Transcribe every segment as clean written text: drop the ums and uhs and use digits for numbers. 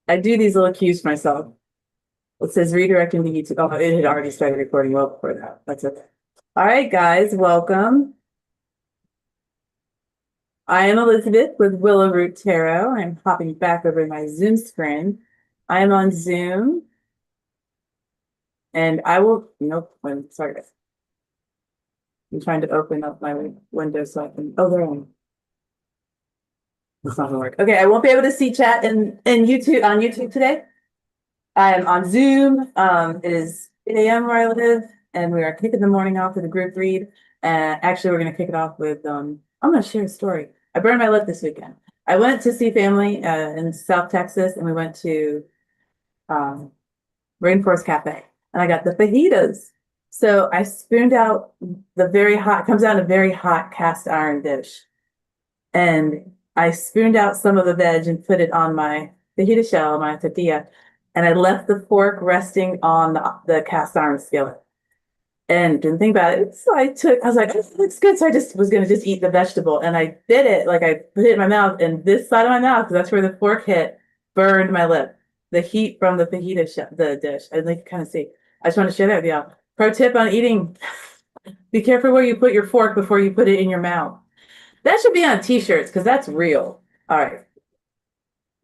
I do these little cues for myself. It says redirecting to YouTube. Oh, it had already started recording well before that. That's okay. All right, guys, welcome. I am Elizabeth with Willow Root Tarot. I'm hopping back over my Zoom screen. I am on Zoom, and I will. Nope. Sorry, guys. I'm trying to open up my window so I can. Oh, there I am. It's not gonna work. Okay, I won't be able to see chat in YouTube on YouTube today. I'm on Zoom. It is 8 a.m. where I live, and we are kicking the morning off with a group read. Actually, we're going to kick it off with I'm going to share a story. I burned my lip this weekend. I went to see family in South Texas, and we went to um, Rainforest Cafe, and I got the fajitas. So I spooned out comes out in a very hot cast iron dish, and I spooned out some of the veg and put it on my fajita shell, my tortilla, and I left the fork resting on the cast iron skillet and didn't think about it. So I was like, this looks good. So I just was going to just eat the vegetable. And I did it. Like I put it in my mouth, and this side of my mouth, because that's where the fork hit, burned my lip. The heat from the the dish. I think you kind of see. I just want to share that with y'all. Pro tip on eating. Be careful where you put your fork before you put it in your mouth. That should be on t-shirts because that's real. All right.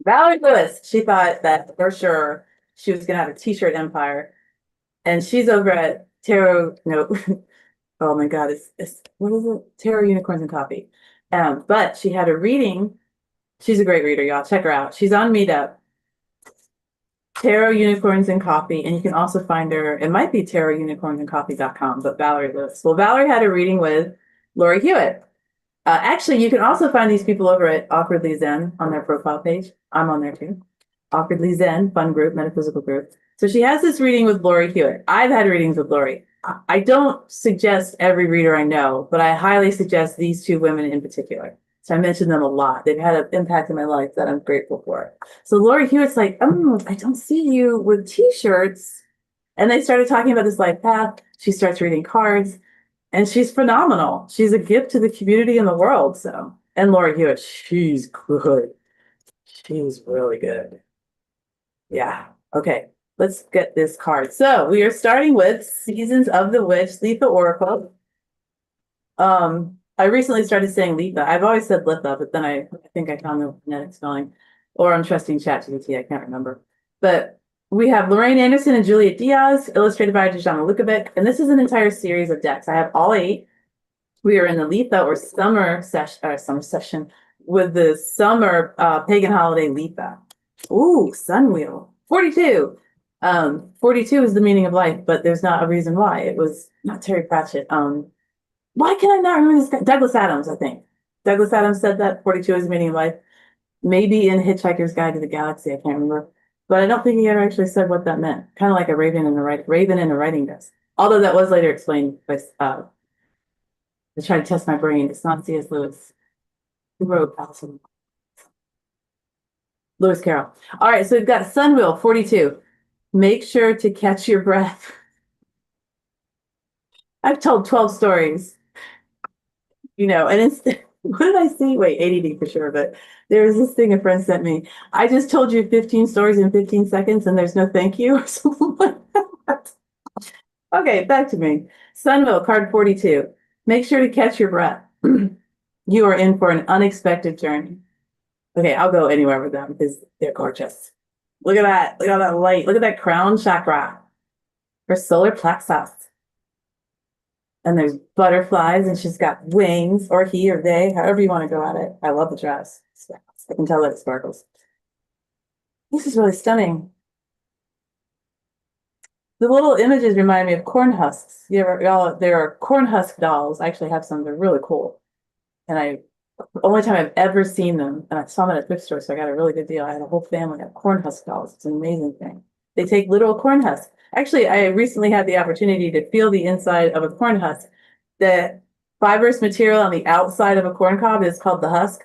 Valerie Lewis, she thought that for sure she was going to have a t-shirt empire. And she's over at Tarot, no, oh my God, it's what is it? Tarot Unicorns and Coffee. But she had a reading. She's a great reader, y'all. Check her out. She's on Meetup, Tarot Unicorns and Coffee. And you can also find her, it might be tarotunicornsandcoffee.com, but Valerie Lewis. Well, Valerie had a reading with Lori Hewitt. Actually, you can also find these people over at Awkwardly Zen on their profile page. I'm on there too. Awkwardly Zen, fun group, metaphysical group. So she has this reading with Lori Hewitt. I've had readings with Lori. I don't suggest every reader I know, but I highly suggest these two women in particular. So I mention them a lot. They've had an impact in my life that I'm grateful for. So Lori Hewitt's like, I don't see you with t-shirts. And they started talking about this life path. She starts reading cards. And she's phenomenal. She's a gift to the community and the world. So, and Lori Hewitt, she's good. She's really good. Yeah. Okay. Let's get this card. So we are starting with Seasons of the Witch, Letha Oracle. I recently started saying Letha. I've always said Litha, but then I think I found the phonetic spelling, or I'm trusting ChatGPT. I can't remember. But we have Lorraine Anderson and Juliet Diaz, illustrated by Dejana Lukovic. And this is an entire series of decks. I have all 8. We are in the Letha or summer session with the summer pagan holiday Letha. Ooh, Sun Wheel. 42. 42 is the meaning of life, but there's not a reason why. It was not Terry Pratchett. Why can I not remember this guy? Douglas Adams, I think. Douglas Adams said that 42 is the meaning of life. Maybe in Hitchhiker's Guide to the Galaxy, I can't remember. But I don't think he ever actually said what that meant. Kind of like a raven in a writing desk. Although that was later explained by I tried to test my brain. It's not C.S. Lewis. Who wrote Allison? Lewis Carroll. All right, so we've got Sunwheel 42. Make sure to catch your breath. I've told 12 stories, and it's what did I see? Wait, ADD for sure, but there's this thing a friend sent me. I just told you 15 stories in 15 seconds and there's no thank you or something like that. Okay, back to me. Sunville, card 42. Make sure to catch your breath. You are in for an unexpected journey. Okay, I'll go anywhere with them because they're gorgeous. Look at that. Look at that light. Look at that crown chakra. Her solar plexus. And there's butterflies, and she's got wings, or he or they, however you want to go at it. I love the dress. I can tell that it sparkles. This is really stunning. The little images remind me of corn husks. There are corn husk dolls. I actually have some. They're really cool. And only time I've ever seen them, and I saw them at a thrift store, so I got a really good deal. I had a whole family of corn husk dolls. It's an amazing thing. They take literal corn husks. Actually, I recently had the opportunity to feel the inside of a corn husk. The fibrous material on the outside of a corn cob is called the husk.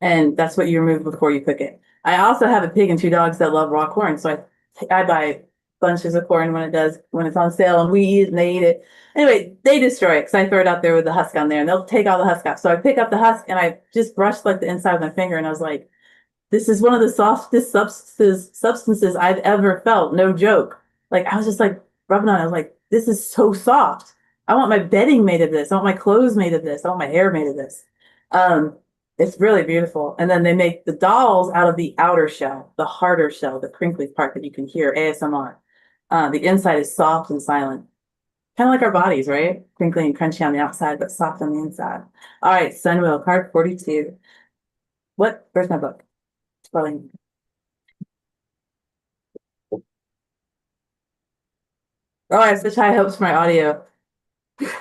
And that's what you remove before you cook it. I also have a pig and 2 dogs that love raw corn. So I buy bunches of corn when it's on sale, and we eat it and they eat it. Anyway, they destroy it because I throw it out there with the husk on there, and they'll take all the husk off. So I pick up the husk and I just brushed like the inside of my finger, and I was like, This is one of the softest substances I've ever felt. No joke. Like I was just like rubbing on it. I was like, this is so soft. I want my bedding made of this. I want my clothes made of this. I want my hair made of this. Um, it's really beautiful. And then they make the dolls out of the outer shell, the harder shell, the crinkly part that you can hear ASMR. The inside is soft and silent. Kind of like our bodies, right? Crinkly and crunchy on the outside, but soft on the inside. All right, Sunwheel, card 42. What? Where's my book? Spelling. Oh, I have such high hopes for my audio.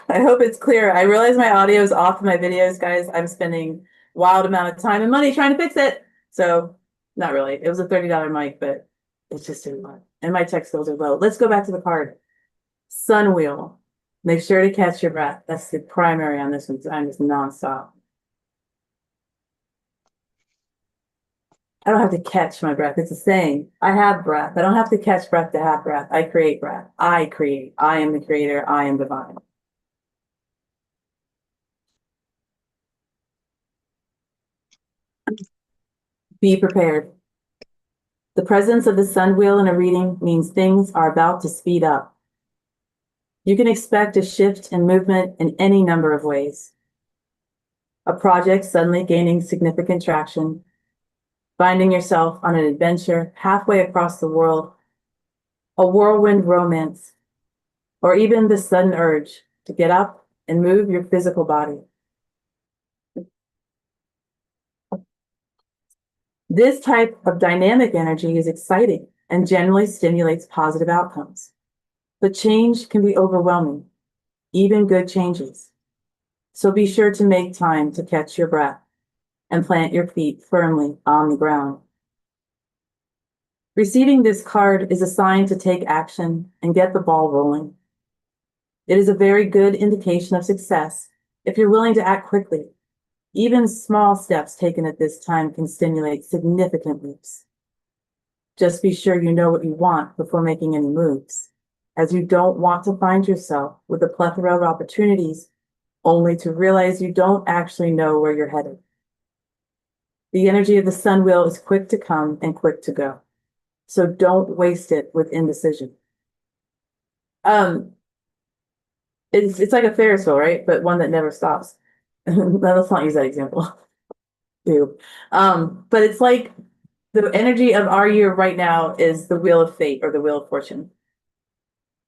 I hope it's clear. I realize my audio is off in my videos, guys. I'm spending wild amount of time and money trying to fix it. So not really. It was a $30 mic, but it's just too much. And my tech skills are low. Let's go back to the card. Sun wheel. Make sure to catch your breath. That's the primary on this one. I'm just nonstop. I don't have to catch my breath. It's a saying. I have breath. I don't have to catch breath to have breath. I create breath. I create. I am the creator. I am divine. Be prepared. The presence of the sun wheel in a reading means things are about to speed up. You can expect a shift in movement in any number of ways. A project suddenly gaining significant traction, finding yourself on an adventure halfway across the world, a whirlwind romance, or even the sudden urge to get up and move your physical body. This type of dynamic energy is exciting and generally stimulates positive outcomes. But change can be overwhelming, even good changes. So be sure to make time to catch your breath and plant your feet firmly on the ground. Receiving this card is a sign to take action and get the ball rolling. It is a very good indication of success if you're willing to act quickly. Even small steps taken at this time can stimulate significant leaps. Just be sure you know what you want before making any moves, as you don't want to find yourself with a plethora of opportunities only to realize you don't actually know where you're headed. The energy of the sun wheel is quick to come and quick to go. So don't waste it with indecision. It's like a Ferris wheel, right? But one that never stops. Let's not use that example. Ew. But it's like the energy of our year right now is the wheel of fate or the wheel of fortune.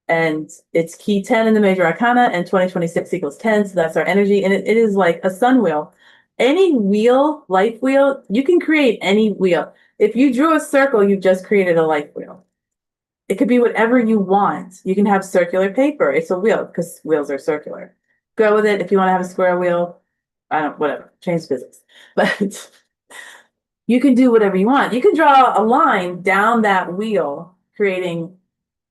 And it's key 10 in the major arcana, and 2026 equals 10. So that's our energy. And it is like a sun wheel. Any wheel, life wheel, you can create any wheel. If you drew a circle, you've just created a life wheel. It could be whatever you want. You can have circular paper. It's a wheel because wheels are circular. Go with it. If you want to have a square wheel, whatever, change physics. But you can do whatever you want. You can draw a line down that wheel, creating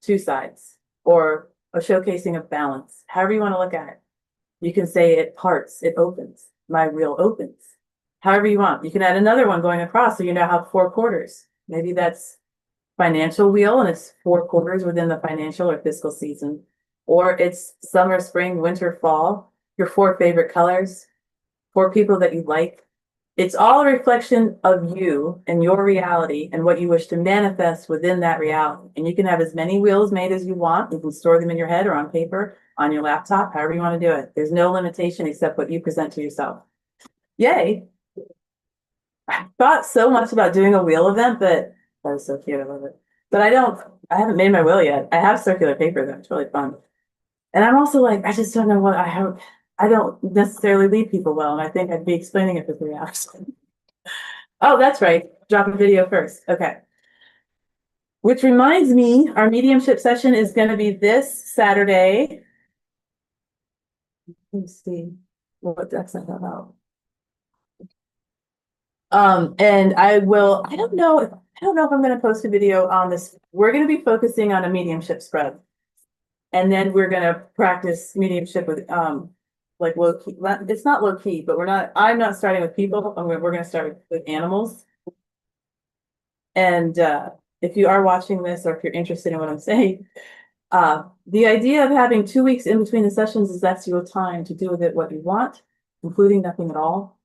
two sides or a showcasing of balance, however you want to look at it. You can say it parts, it opens. My wheel opens. However you want. You can add another one going across so you now have 4 quarters. Maybe that's financial wheel and it's 4 quarters within the financial or fiscal season. Or it's summer, spring, winter, fall, your 4 favorite colors, 4 people that you like. It's all a reflection of you and your reality and what you wish to manifest within that reality. And you can have as many wheels made as you want. You can store them in your head or on paper, on your laptop, however you want to do it. There's no limitation except what you present to yourself. Yay. I thought so much about doing a wheel event, but that was so cute. I love it. But I haven't made my wheel yet. I have circular paper though. It's really fun. And I'm also like, I just don't know what I have. I don't necessarily lead people well, and I think I'd be explaining it for 3 hours. Oh, that's right. Drop a video first. Okay. Which reminds me, our mediumship session is going to be this Saturday. Let me see what decks I have out. And I don't know if I'm going to post a video on this. We're going to be focusing on a mediumship spread. And then we're going to practice mediumship with, like low key. It's not low key, but I'm not starting with people. We're going to start with animals. And if you are watching this or if you're interested in what I'm saying, the idea of having 2 weeks in between the sessions is that's your time to do with it what you want, including nothing at all.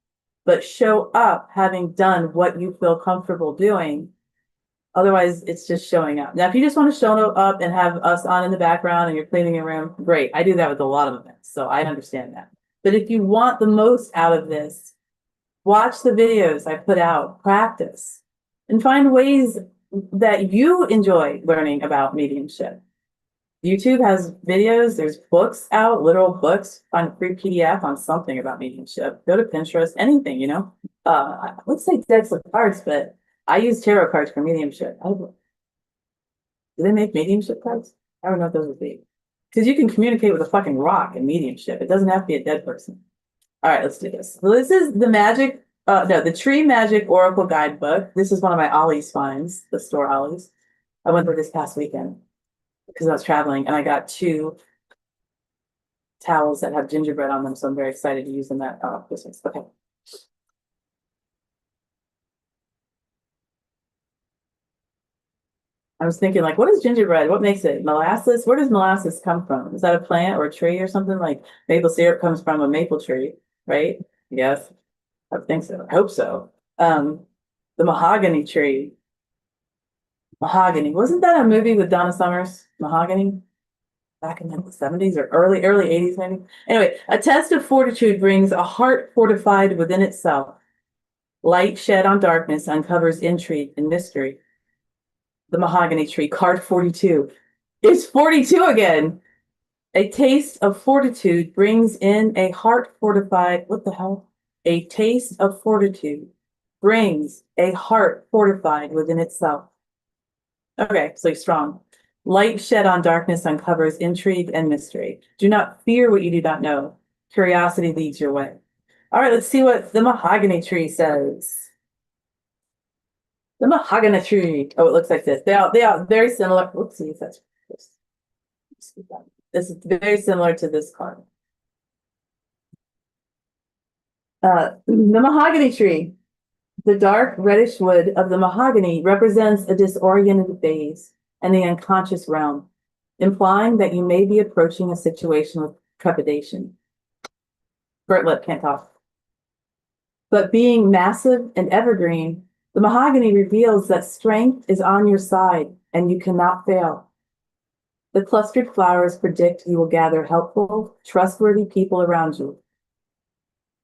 but show up having done what you feel comfortable doing. Otherwise, it's just showing up. Now, if you just want to show up and have us on in the background and you're cleaning your room, great. I do that with a lot of events, so I understand that. But if you want the most out of this, watch the videos I put out, practice, and find ways that you enjoy learning about mediumship. YouTube has videos, there's books out, literal books, find a free PDF on something about mediumship. Go to Pinterest, anything, I would say decks of cards, but I use tarot cards for mediumship. Do they make mediumship cards? I don't know what those would be. Because you can communicate with a fucking rock in mediumship. It doesn't have to be a dead person. All right, let's do this. So this is the Tree Magic Oracle Guidebook. This is one of my Ollie's finds, the store Ollie's. I went there this past weekend because I was traveling and I got 2 towels that have gingerbread on them. So I'm very excited to use them at Christmas. Okay. I was thinking, like, what is gingerbread? What makes it? Molasses? Where does molasses come from? Is that a plant or a tree or something? Like maple syrup comes from a maple tree, right? Yes, I think so. I hope so. The mahogany tree. Mahogany. Wasn't that a movie with Donna Summers? Mahogany? Back in the 70s or early 80s, maybe? Anyway, a test of fortitude brings a heart fortified within itself. Light shed on darkness uncovers intrigue and mystery. The mahogany tree, card 42. It's 42 again. A taste of fortitude brings in a heart fortified. What the hell? A taste of fortitude brings a heart fortified within itself. Okay, so strong. Light shed on darkness uncovers intrigue and mystery. Do not fear what you do not know. Curiosity leads your way. All right, let's see what the mahogany tree says. The mahogany tree. Oh, it looks like this. They are very similar. Oopsies, that's this is very similar to this card. The mahogany tree. The dark reddish wood of the mahogany represents a disoriented phase and the unconscious realm, implying that you may be approaching a situation with trepidation. Bertlett can't talk. But being massive and evergreen, the mahogany reveals that strength is on your side and you cannot fail. The clustered flowers predict you will gather helpful, trustworthy people around you.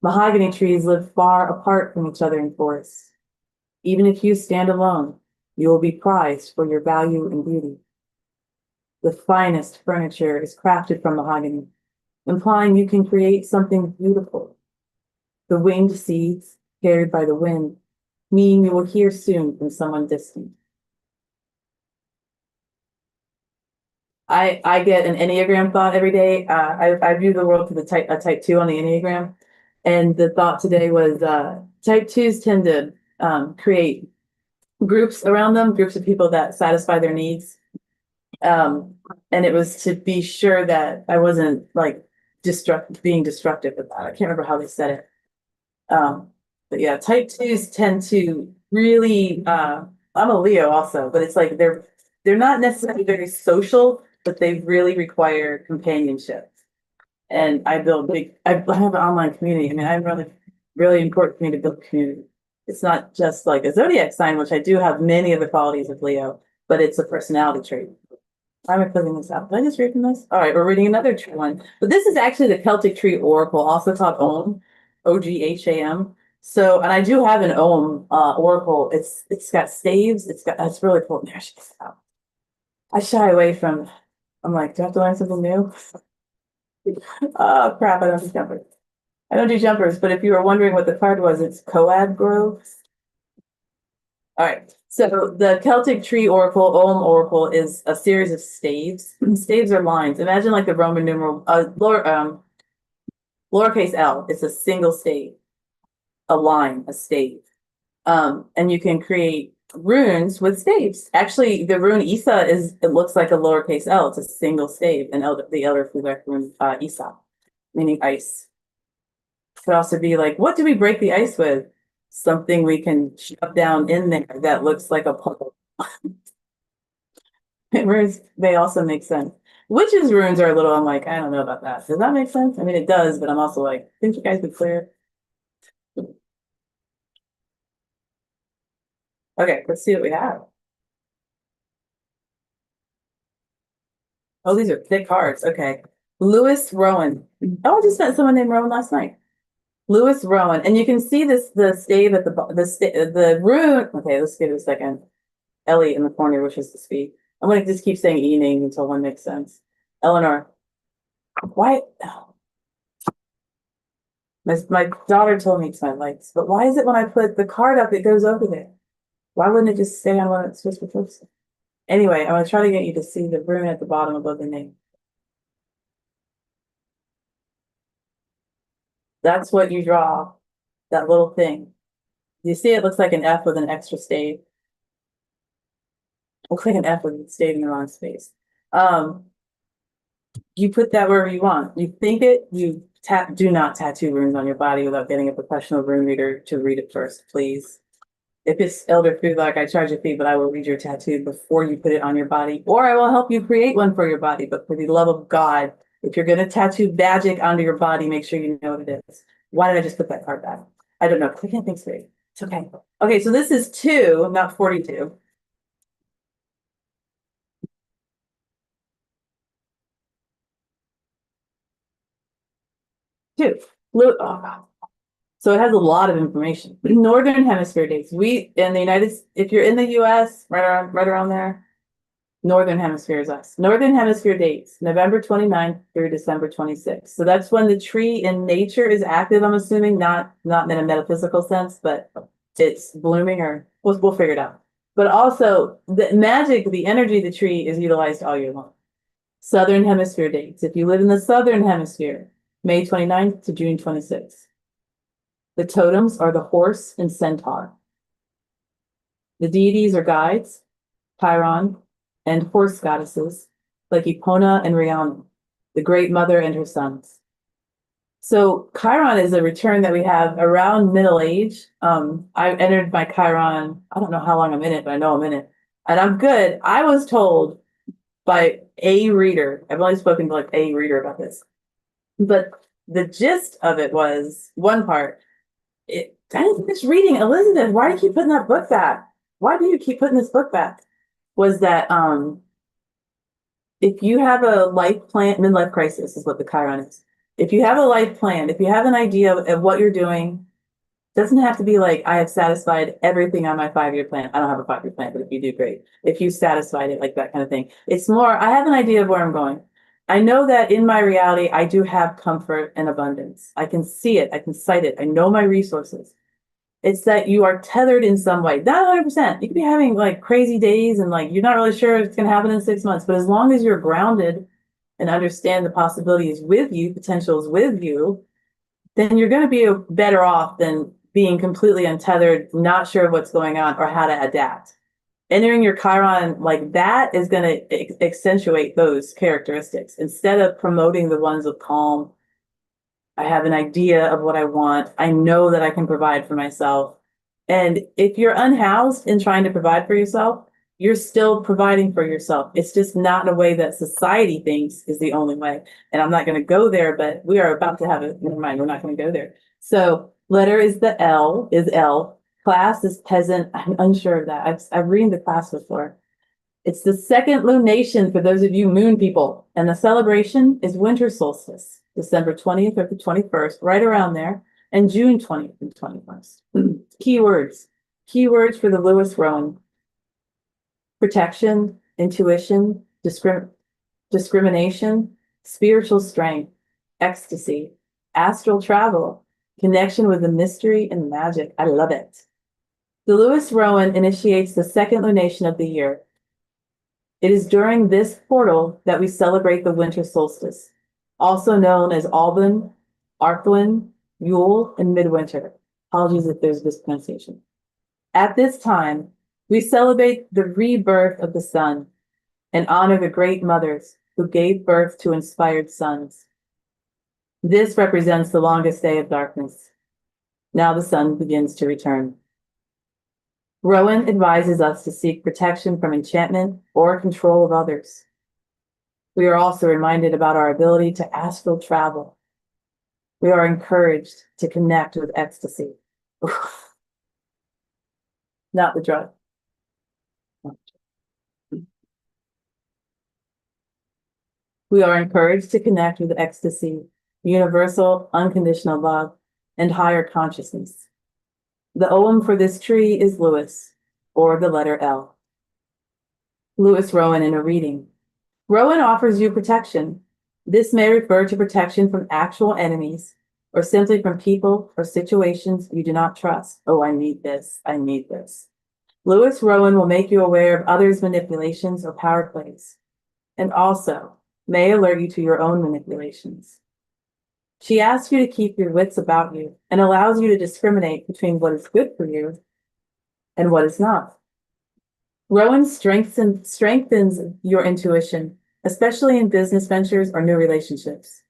Mahogany trees live far apart from each other in forests. Even if you stand alone, you will be prized for your value and beauty. The finest furniture is crafted from mahogany, implying you can create something beautiful. The winged seeds, carried by the wind, mean you will hear soon from someone distant. I get an Enneagram thought every day. I view the world through a type 2 on the Enneagram. And the thought today was type 2s tend to create groups around them, groups of people that satisfy their needs. And it was to be sure that I wasn't like being destructive with that. I can't remember how they said it. But yeah, type 2s tend to really, I'm a Leo also, but it's like they're not necessarily very social, but they really require companionship. And I have an online community. I mean, I'm really important for me to build a community. It's not just like a zodiac sign, which I do have many of the qualities of Leo, but it's a personality trait. Why am I putting this out? Did I just read from this? All right, we're reading another tree one. But this is actually the Celtic tree oracle, also called Ogham, Ogham. So, and I do have an Ogham oracle. It's got staves. It's really cool. There she is out. I shy away from. I'm like, do I have to learn something new? Oh crap! I don't do jumpers. I don't do jumpers. But if you were wondering what the card was, it's Coad Grove. All right. So the Celtic tree oracle, Ogham oracle, is a series of staves. Staves are lines. Imagine like the Roman numeral, lowercase l. It's a single stave, a line, a stave. And you can create runes with staves. Actually, the rune Isa it looks like a lowercase l. It's a single stave, and the elder Futhark rune Isa, meaning ice. It could also be like, what do we break the ice with? Something we can shove down in there that looks like a puddle. Runes, they also make sense. Witches' runes are a little, I'm like, I don't know about that. Does that make sense? I mean, it does, but I'm also like, think you guys be clear? Okay, let's see what we have. Oh, these are thick cards. Okay. Lewis Rowan. Oh, I just met someone named Rowan last night. Lewis Rowan. And you can see this, the stave at the rune. Okay, let's give it a second. Ellie in the corner wishes to speak. I'm going to just keep saying e-names until one makes sense. Eleanor. Why? My daughter told me it's my lights, but why is it when I put the card up, it goes over there? Why wouldn't it just stay on one that's supposed to be? Anyway, I'm going to try to get you to see the rune at the bottom above the name. That's what you draw, that little thing. You see it looks like an F with an extra stave. Looks like an F with a stave in the wrong space. You put that wherever you want. You think it, do not tattoo runes on your body without getting a professional rune reader to read it first, please. If it's Elder Futhark, I charge a fee, but I will read your tattoo before you put it on your body, or I will help you create one for your body. But for the love of God, if you're going to tattoo magic onto your body, make sure you know what it is. Why did I just put that card back? I don't know. I can't think straight. It's okay. Okay, so this is 2, not 42. Two. Oh, God. So it has a lot of information. Northern Hemisphere dates. We in the if you're in the US, right around there, Northern Hemisphere is us. Northern Hemisphere dates, November 29th through December 26th. So that's when the tree in nature is active, I'm assuming, not in a metaphysical sense, but it's blooming, or we'll figure it out. But also the magic, the energy of the tree is utilized all year long. Southern Hemisphere dates. If you live in the Southern Hemisphere, May 29th to June 26th. The totems are the horse and centaur. The deities are guides, Chiron, and horse goddesses, like Epona and Rhiannon, the great mother and her sons. So Chiron is a return that we have around middle age. I entered my Chiron, I don't know how long I'm in it, but I know I'm in it. And I'm good. I was told by a reader, I've only spoken to like a reader about this, but the gist of it was one part. I didn't finish reading. Elizabeth, why do you keep putting that book back? Why do you keep putting this book back? Was that if you have a life plan, midlife crisis is what the Chiron is. If you have a life plan, if you have an idea of what you're doing, doesn't have to be like, I have satisfied everything on my 5-year plan. I don't have a 5-year plan, but if you do, great. If you satisfied it, like that kind of thing. It's more, I have an idea of where I'm going. I know that in my reality, I do have comfort and abundance. I can see it. I can cite it. I know my resources. It's that you are tethered in some way. Not 100%. You could be having like crazy days and like you're not really sure it's going to happen in 6 months. But as long as you're grounded and understand the possibilities with you, potentials with you, then you're going to be better off than being completely untethered, not sure what's going on or how to adapt. Entering your Chiron like that is going to accentuate those characteristics instead of promoting the ones of calm. I have an idea of what I want. I know that I can provide for myself. And if you're unhoused and trying to provide for yourself, you're still providing for yourself. It's just not in a way that society thinks is the only way. And I'm not going to go there, but we are about to have it. Never mind, we're not going to go there. So letter is the L, is L. Class is peasant. I'm unsure of that. I've read the class before. It's the second lunation for those of you moon people. And the celebration is winter solstice, December 20th or the 21st, right around there, and June 20th and 21st. Keywords. Keywords for the Lewis Rowan. Protection, intuition, discrimination, spiritual strength, ecstasy, astral travel, connection with the mystery and magic. I love it. The Lewis Rowan initiates the second lunation of the year. It is during this portal that we celebrate the winter solstice, also known as Alban, Arthwin, Yule, and Midwinter. Apologies if there's mispronunciation. At this time, we celebrate the rebirth of the sun and honor the great mothers who gave birth to inspired sons. This represents the longest day of darkness. Now the sun begins to return. Rowan advises us to seek protection from enchantment or control of others. We are also reminded about our ability to astral travel. We are encouraged to connect with ecstasy. Not the drug. We are encouraged to connect with ecstasy, universal, unconditional love, and higher consciousness. The ogham for this tree is Lewis, or the letter L. Lewis Rowan in a reading. Rowan offers you protection. This may refer to protection from actual enemies, or simply from people or situations you do not trust. Oh, I need this. I need this. Lewis Rowan will make you aware of others' manipulations or power plays, and also may alert you to your own manipulations. She asks you to keep your wits about you and allows you to discriminate between what is good for you and what is not. Rowan strengthens your intuition, especially in business ventures or new relationships.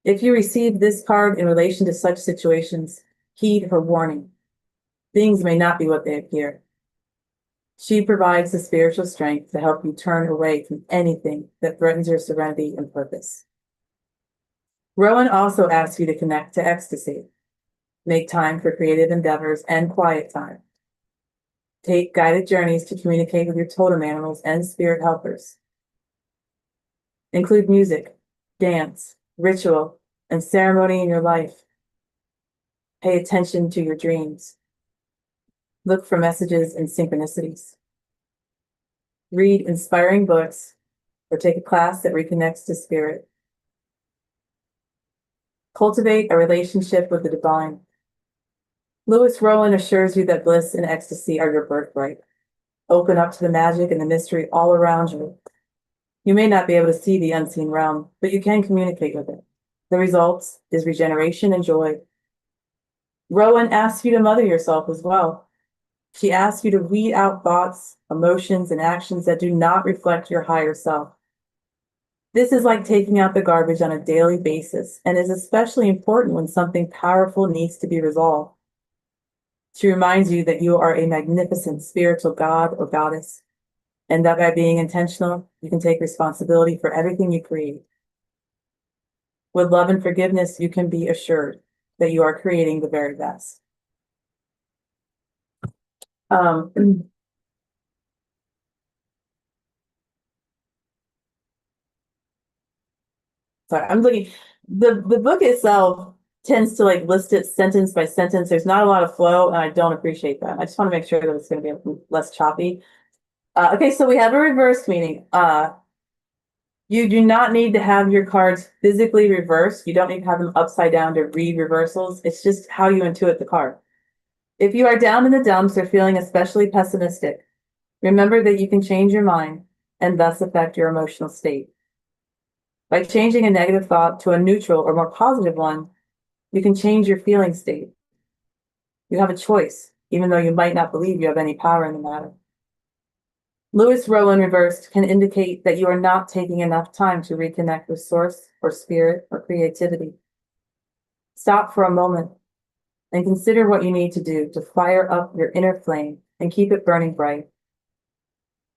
If you receive this card in relation to such situations, heed her warning. Things may not be what they appear. She provides the spiritual strength to help you turn away from anything that threatens your serenity and purpose. Rowan also asks you to connect to ecstasy. Make time for creative endeavors and quiet time. Take guided journeys to communicate with your totem animals and spirit helpers. Include music, dance, ritual, and ceremony in your life. Pay attention to your dreams. Look for messages and synchronicities. Read inspiring books or take a class that reconnects to spirit. Cultivate a relationship with the divine. Lewis Rowan assures you that bliss and ecstasy are your birthright. Open up to the magic and the mystery all around you. You may not be able to see the unseen realm, but you can communicate with it. The result is regeneration and joy. Rowan asks you to mother yourself as well. She asks you to weed out thoughts, emotions, and actions that do not reflect your higher self. This is like taking out the garbage on a daily basis and is especially important when something powerful needs to be resolved. She reminds you that you are a magnificent spiritual god or goddess, and that by being intentional, you can take responsibility for everything you create. With love and forgiveness, you can be assured that you are creating the very best. Sorry, I'm looking. The book itself tends to like list it sentence by sentence. There's not a lot of flow, and I don't appreciate that. I just want to make sure that it's going to be less choppy. Okay, so we have a reverse meaning. You do not need to have your cards physically reversed. You don't need to have them upside down to read reversals. It's just how you intuit the card. If you are down in the dumps or feeling especially pessimistic, remember that you can change your mind and thus affect your emotional state. By changing a negative thought to a neutral or more positive one, you can change your feeling state. You have a choice, even though you might not believe you have any power in the matter. Lewis Rowan reversed can indicate that you are not taking enough time to reconnect with source or spirit or creativity. Stop for a moment and consider what you need to do to fire up your inner flame and keep it burning bright.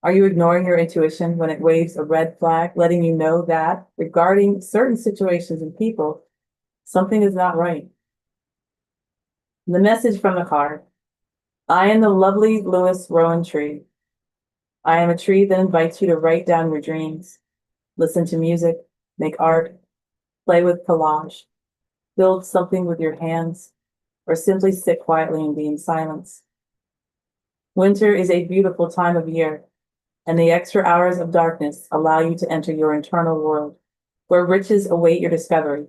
Are you ignoring your intuition when it waves a red flag, letting you know that, regarding certain situations and people, something is not right? The message from the card. I am the lovely Lewis Rowan tree. I am a tree that invites you to write down your dreams, listen to music, make art, play with collage, build something with your hands, or simply sit quietly and be in silence. Winter is a beautiful time of year, and the extra hours of darkness allow you to enter your internal world, where riches await your discovery.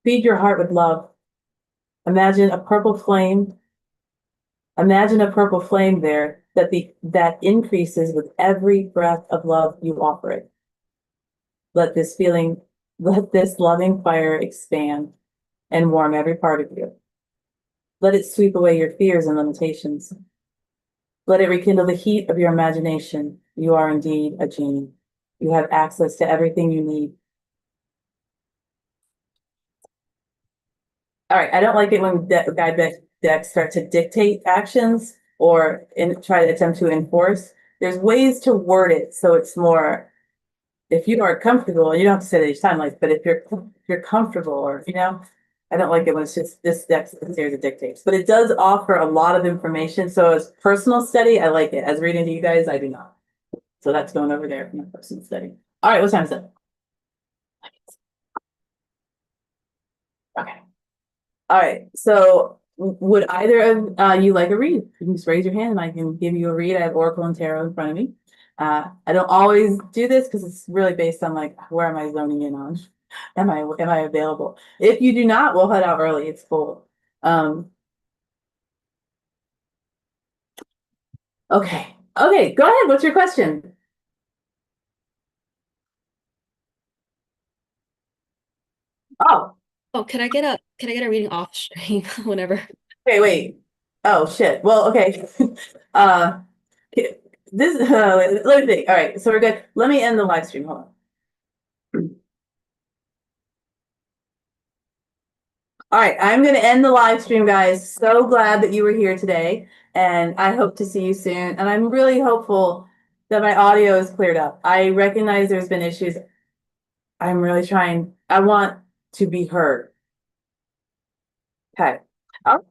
Feed your heart with love. Imagine a purple flame. Imagine a purple flame there that increases with every breath of love you offer it. Let this loving fire expand and warm every part of you. Let it sweep away your fears and limitations. Let it rekindle the heat of your imagination. You are indeed a genie. You have access to everything you need. All right, I don't like it when guide decks start to dictate actions or try to attempt to enforce. There's ways to word it so it's more, if you are comfortable, you don't have to say it each time, like, but if you're comfortable, or I don't like it when it's just this series of dictates, but it does offer a lot of information. So as personal study, I like it. As reading to you guys, I do not. So that's going over there for my personal study. All right, what time is it? Okay. All right. So would either of you like a read? You can just raise your hand and I can give you a read. I have Oracle and Tarot in front of me. I don't always do this because it's really based on like where am I zoning in on? Am I available? If you do not, we'll head out early. It's full. Okay. Okay, go ahead. What's your question? Oh, Oh, can I get a reading off stream whenever? okay, wait. Oh shit. Well, okay. uh this let me think. All right, so we're good. Let me end the live stream. Hold on. All right, I'm going to end the live stream, guys. So glad that you were here today, and I hope to see you soon. And I'm really hopeful that my audio is cleared up. I recognize there's been issues. I'm really trying. I want to be heard. Okay. All